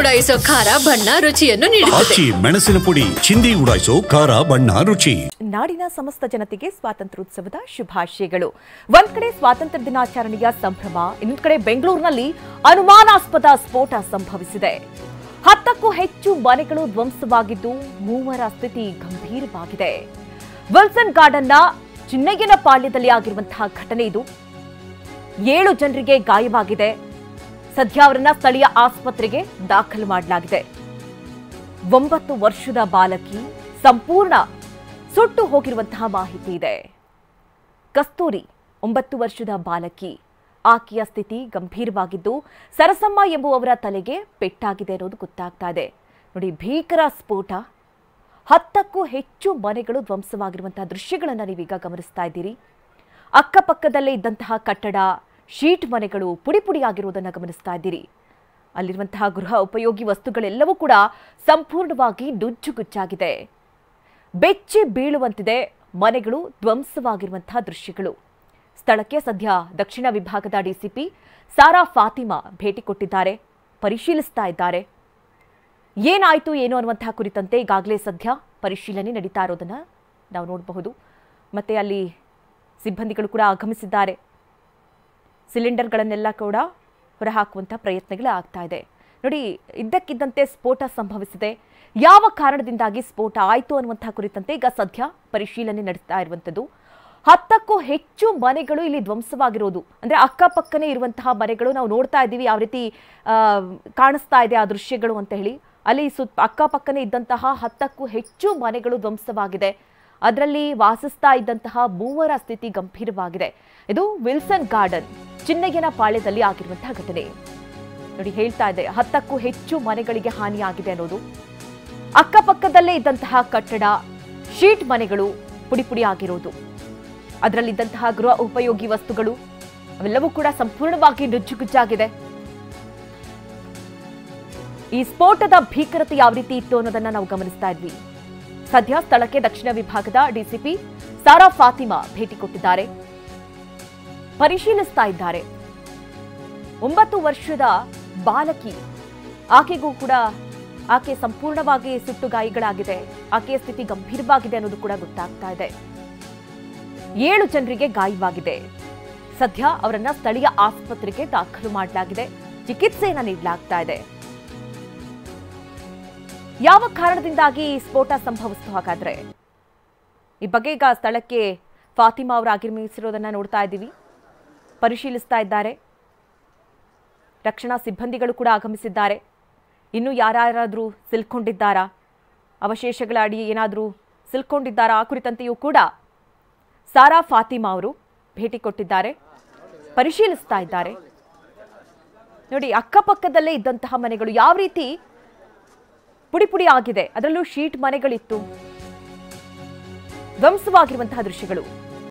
ಉಡಾಯಿಸೋ ಖಾರ ಬಣ್ಣ ರುಚಿಯನ್ನು ನೀಡುತ್ತದೆ. ಮೆಣಸಿನ ಪುಡಿ ಚಿಂದಿ ಉಡಾಯಿಸೋ ಖಾರ ಬಣ್ಣ ರುಚಿ. ನಾಡಿನ ಸಮಸ್ತ ಜನತೆಗೆ ಸ್ವಾತಂತ್ರ್ಯೋತ್ಸವದ ಶುಭಾಶಯಗಳು. ಒಂದ್ ಕಡೆ ಸ್ವಾತಂತ್ರ್ಯ ದಿನಾಚರಣೆಯ ಸಂಭ್ರಮ, ಇನ್ನೊಂದು ಕಡೆ ಬೆಂಗಳೂರಿನಲ್ಲಿ ಅನುಮಾನಾಸ್ಪದ ಸ್ಫೋಟ ಸಂಭವಿಸಿದೆ. 10ಕ್ಕೂ ಹೆಚ್ಚು ಮನೆಗಳು ಧ್ವಂಸವಾಗಿದ್ದು 3ರ ಸ್ಥಿತಿ ಗಂಭೀರವಾಗಿದೆ. ವಿಲ್ಸನ್ ಗಾರ್ಡನ್ನ ಚಿನ್ನಯ್ಯನಪಾಳ್ಯದಲ್ಲಿ ಆಗಿರುವಂತಹ ಘಟನೆ ಇದು. 7 ಜನರಿಗೆ ಗಾಯವಾಗಿದೆ. ಸದ್ಯ ಅವರನ್ನ ಸ್ಥಳೀಯ ಆಸ್ಪತ್ರೆಗೆ ದಾಖಲು ಮಾಡಲಾಗಿದೆ. 9 ವರ್ಷದ ಬಾಲಕಿ ಸಂಪೂರ್ಣ ಸುಟ್ಟು ಹೋಗಿರುವಂತಹ ಮಾಹಿತಿ ಇದೆ. ಕಸ್ತೂರಿ 9 ವರ್ಷದ ಬಾಲಕಿ, ಆಕೆಯ ಸ್ಥಿತಿ ಗಂಭೀರವಾಗಿದ್ದು ಸರಸಮ್ಮ ಎಂಬುವವರ ತಲೆಗೆ ಪೆಟ್ಟಾಗಿದೆ ಅನ್ನೋದು ಗೊತ್ತಾಗ್ತಾ ಇದೆ. ನೋಡಿ, ಭೀಕರ ಸ್ಫೋಟ, 10ಕ್ಕೂ ಹೆಚ್ಚು ಮನೆಗಳು ಧ್ವಂಸವಾಗಿರುವಂತಹ ದೃಶ್ಯಗಳನ್ನು ನೀವೀಗ ಗಮನಿಸ್ತಾ ಇದ್ದೀರಿ. ಅಕ್ಕಪಕ್ಕದಲ್ಲೇ ಇದ್ದಂತಹ ಕಟ್ಟಡ, ಶೀಟ್ ಮನೆಗಳು ಪುಡಿ ಪುಡಿಯಾಗಿರುವುದನ್ನು ಗಮನಿಸ್ತಾ ಇದ್ದೀರಿ. ಅಲ್ಲಿರುವಂತಹ ಗೃಹ ಉಪಯೋಗಿ ವಸ್ತುಗಳೆಲ್ಲವೂ ಕೂಡ ಸಂಪೂರ್ಣವಾಗಿ ನುಜ್ಜುಗುಜ್ಜಾಗಿದೆ. ಬೆಚ್ಚಿ ಬೀಳುವಂತಿದೆ ಮನೆಗಳು ಧ್ವಂಸವಾಗಿರುವಂತಹ ದೃಶ್ಯಗಳು. ಸ್ಥಳಕ್ಕೆ ಸದ್ಯ ದಕ್ಷಿಣ ವಿಭಾಗದ ಡಿಸಿಪಿ ಸಾರಾ ಫಾತಿಮಾ ಭೇಟಿ ಕೊಟ್ಟಿದ್ದಾರೆ, ಪರಿಶೀಲಿಸ್ತಾ ಇದ್ದಾರೆ. ಏನಾಯಿತು ಏನು ಅನ್ನುವಂತಹ ಕುರಿತಂತೆ ಈಗಾಗಲೇ ಸದ್ಯ ಪರಿಶೀಲನೆ ನಡೀತಾ ಇರೋದನ್ನು ನಾವು ನೋಡಬಹುದು. ಮತ್ತೆ ಅಲ್ಲಿ ಸಿಬ್ಬಂದಿಗಳು ಕೂಡ ಆಗಮಿಸಿದ್ದಾರೆ. ಸಿಲಿಂಡರ್ಗಳನ್ನೆಲ್ಲ ಕೂಡ ಹೊರಹಾಕುವಂಥ ಪ್ರಯತ್ನಗಳು ಆಗ್ತಾ ಇದೆ. ನೋಡಿ, ಇದ್ದಕ್ಕಿದ್ದಂತೆ ಸ್ಫೋಟ ಸಂಭವಿಸಿದೆ. ಯಾವ ಕಾರಣದಿಂದಾಗಿ ಸ್ಫೋಟ ಆಯಿತು ಅನ್ನುವಂಥ ಕುರಿತಂತೆ ಈಗ ಸದ್ಯ ಪರಿಶೀಲನೆ ನಡೆಸ್ತಾ ಇರುವಂಥದ್ದು. 10ಕ್ಕೂ ಹೆಚ್ಚು ಮನೆಗಳು ಇಲ್ಲಿ ಧ್ವಂಸವಾಗಿರೋದು, ಅಂದರೆ ಅಕ್ಕಪಕ್ಕನೇ ಇರುವಂತಹ ಮನೆಗಳು ನಾವು ನೋಡ್ತಾ ಇದ್ದೀವಿ. ಯಾವ ರೀತಿ ಕಾಣಿಸ್ತಾ ಇದೆ ಆ ದೃಶ್ಯಗಳು ಅಂತ ಹೇಳಿ. ಅಲ್ಲಿ ಅಕ್ಕಪಕ್ಕನೇ ಇದ್ದಂತಹ 10ಕ್ಕೂ ಹೆಚ್ಚು ಮನೆಗಳು ಧ್ವಂಸವಾಗಿದೆ. ಅದರಲ್ಲಿ ವಾಸಿಸ್ತಾ ಇದ್ದಂತಹ 3ರ ಸ್ಥಿತಿ ಗಂಭೀರವಾಗಿದೆ. ಇದು ವಿಲ್ಸನ್ ಗಾರ್ಡನ್ ಚಿನ್ನಯ್ಯನಪಾಳ್ಯದಲ್ಲಿ ಆಗಿರುವಂತಹ ಘಟನೆ. ನೋಡಿ, ಹೇಳ್ತಾ ಇದೆ 10ಕ್ಕೂ ಹೆಚ್ಚು ಮನೆಗಳಿಗೆ ಹಾನಿಯಾಗಿದೆ ಅನ್ನೋದು. ಅಕ್ಕಪಕ್ಕದಲ್ಲೇ ಇದ್ದಂತಹ ಕಟ್ಟಡ, ಶೀಟ್ ಮನೆಗಳು ಪುಡಿ ಪುಡಿ ಆಗಿರೋದು, ಅದರಲ್ಲಿದ್ದಂತಹ ಗೃಹ ಉಪಯೋಗಿ ವಸ್ತುಗಳು ಅವೆಲ್ಲವೂ ಕೂಡ ಸಂಪೂರ್ಣವಾಗಿ ನುಜ್ಜುಗುಜ್ಜಾಗಿದೆ. ಈ ಸ್ಫೋಟದ ಭೀಕರತೆ ಯಾವ ರೀತಿ ಇತ್ತು ಅನ್ನೋದನ್ನ ನಾವು ಗಮನಿಸ್ತಾ ಇದ್ವಿ. ಸದ್ಯ ಸ್ಥಳಕ್ಕೆ ದಕ್ಷಿಣ ವಿಭಾಗದ ಡಿಸಿಪಿ ಸಾರಾ ಫಾತಿಮಾ ಭೇಟಿ ಕೊಟ್ಟಿದ್ದಾರೆ, ಪರಿಶೀಲಿಸ್ತಾ ಇದ್ದಾರೆ. 9 ವರ್ಷದ ಬಾಲಕಿ, ಆಕೆಗೂ ಕೂಡ ಆಕೆ ಸಂಪೂರ್ಣವಾಗಿ ಸುಟ್ಟು ಗಾಯಗಳಾಗಿದೆ. ಆಕೆಯ ಸ್ಥಿತಿ ಗಂಭೀರವಾಗಿದೆ ಅನ್ನೋದು ಕೂಡ ಗೊತ್ತಾಗ್ತಾ ಇದೆ. 7 ಜನರಿಗೆ ಗಾಯವಾಗಿದೆ. ಸದ್ಯ ಅವರನ್ನ ಸ್ಥಳೀಯ ಆಸ್ಪತ್ರೆಗೆ ದಾಖಲು ಮಾಡಲಾಗಿದೆ, ಚಿಕಿತ್ಸೆಯನ್ನು ನೀಡಲಾಗ್ತಾ ಇದೆ. ಯಾವ ಕಾರಣದಿಂದಾಗಿ ಸ್ಫೋಟ ಸಂಭವಿಸಿತು ಹಾಗಾದ್ರೆ? ಈ ಬಗ್ಗೆ ಈಗ ಸ್ಥಳಕ್ಕೆ ಫಾತಿಮಾ ಅವರು ಆಗಮಿಸಿರೋದನ್ನ ನೋಡ್ತಾ ಇದ್ದೀವಿ, ಪರಿಶೀಲಿಸ್ತಾ ಇದ್ದಾರೆ. ರಕ್ಷಣಾ ಸಿಬ್ಬಂದಿಗಳು ಕೂಡ ಆಗಮಿಸಿದ್ದಾರೆ. ಇನ್ನು ಯಾರಾದರೂ ಸಿಲ್ಕೊಂಡಿದ್ದಾರಾ, ಅವಶೇಷಗಳ ಅಡಿ ಏನಾದರೂ ಸಿಲ್ಕೊಂಡಿದ್ದಾರಾ ಆ ಕುರಿತಂತೆಯೂ ಕೂಡ ಸಾರಾ ಫಾತಿಮಾ ಅವರು ಭೇಟಿ ಕೊಟ್ಟಿದ್ದಾರೆ, ಪರಿಶೀಲಿಸ್ತಾ ಇದ್ದಾರೆ. ನೋಡಿ, ಅಕ್ಕಪಕ್ಕದಲ್ಲೇ ಇದ್ದಂತಹ ಮನೆಗಳು ಯಾವ ರೀತಿ ಪುಡಿ ಪುಡಿ ಆಗಿದೆ, ಅದರಲ್ಲೂ ಶೀಟ್ ಮನೆಗಳಿತ್ತು, ಧ್ವಂಸವಾಗಿರುವಂತಹ ದೃಶ್ಯಗಳು.